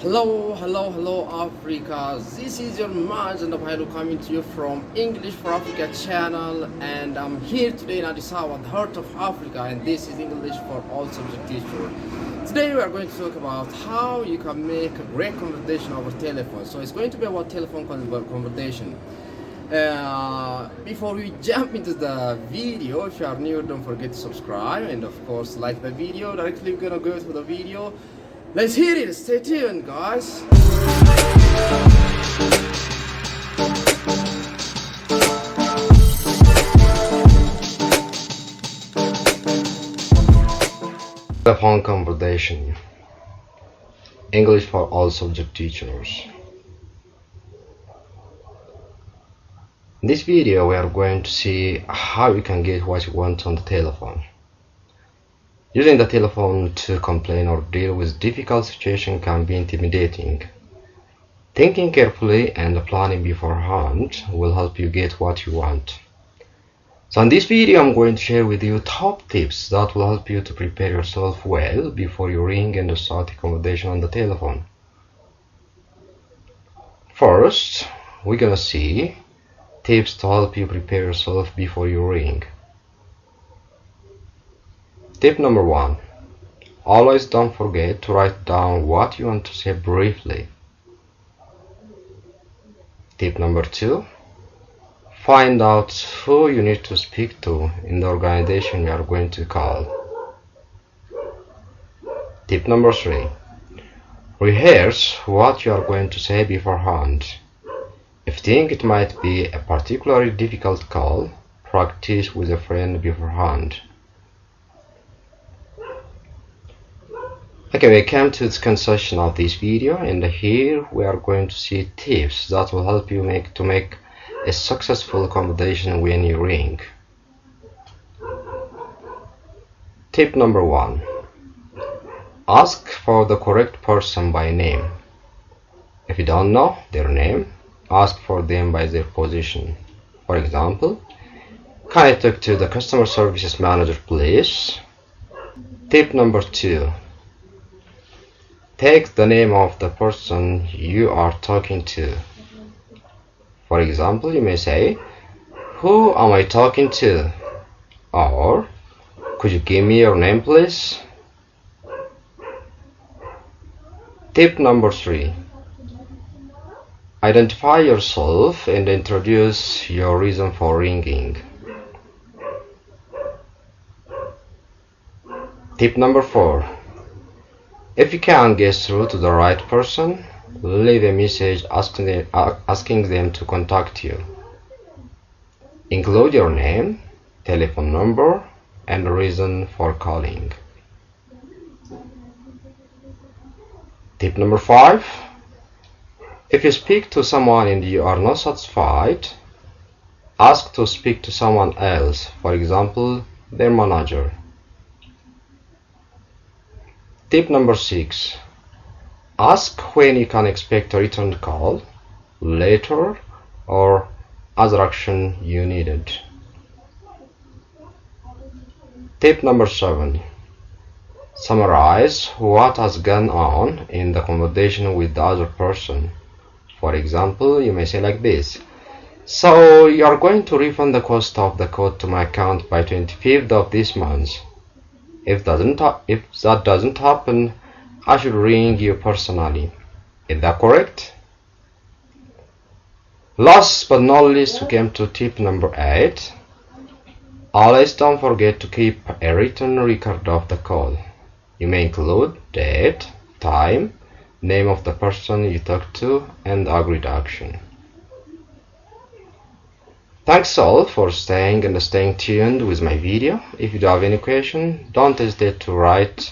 Hello, Africa. This is your Margin of Hailu coming to you from English for Africa channel, and I'm here today in Addis Ababa, the heart of Africa, and this is English for all subject teacher. Today we are going to talk about how you can make a great conversation over telephone. So it's going to be about telephone conversation. Before we jump into the video, if you are new, don't forget to subscribe and of course like the video. Directly we're gonna go to the video. Let's hear it. Stay tuned, guys. Telephone conversation. English for all subject teachers. In this video, we are going to see how you can get what you want on the telephone. Using the telephone to complain or deal with difficult situations can be intimidating. Thinking carefully and planning beforehand will help you get what you want. So in this video, I'm going to share with you top tips that will help you to prepare yourself well before you ring and start a conversation on the telephone. First, we're gonna see tips to help you prepare yourself before you ring. Tip number 1. Always don't forget to write down what you want to say briefly. Tip number 2. Find out who you need to speak to in the organization you are going to call. Tip number 3. Rehearse what you are going to say beforehand. If you think it might be a particularly difficult call, practice with a friend beforehand. Okay, we came to the conclusion of this video, and here we are going to see tips that will help you make a successful conversation when you ring. Tip number 1. Ask for the correct person by name. If you don't know their name, ask for them by their position. For example, can I talk to the customer services manager, please? Tip number 2. Take the name of the person you are talking to. For example, you may say, "Who am I talking to?" Or, "Could you give me your name, please?" Tip number 3. Identify yourself and introduce your reason for ringing. Tip number 4. If you can't get through to the right person, leave a message asking them to contact you. Include your name, telephone number, and reason for calling. Tip number 5. If you speak to someone and you are not satisfied, ask to speak to someone else, for example, their manager. Tip number 6. Ask when you can expect a return call, later, or other action you needed. Tip number 7. Summarize what has gone on in the conversation with the other person. For example, you may say like this: "So you are going to refund the cost of the code to my account by 25th of this month. If that doesn't happen, I should ring you personally. Is that correct?" Last but not least, we came to tip number 8. Always don't forget to keep a written record of the call. You may include date, time, name of the person you talked to, and agreed action. Thanks all for staying tuned with my video. If you do have any question, don't hesitate to write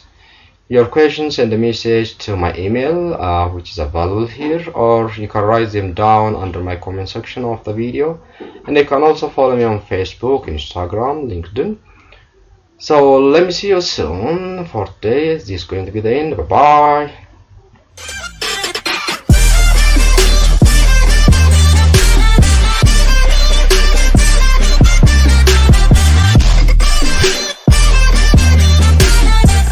your questions and the message to my email, which is available here, or you can write them down under my comment section of the video. And you can also follow me on Facebook, Instagram, LinkedIn. So let me see you soon. For today, this is going to be the end. Bye bye.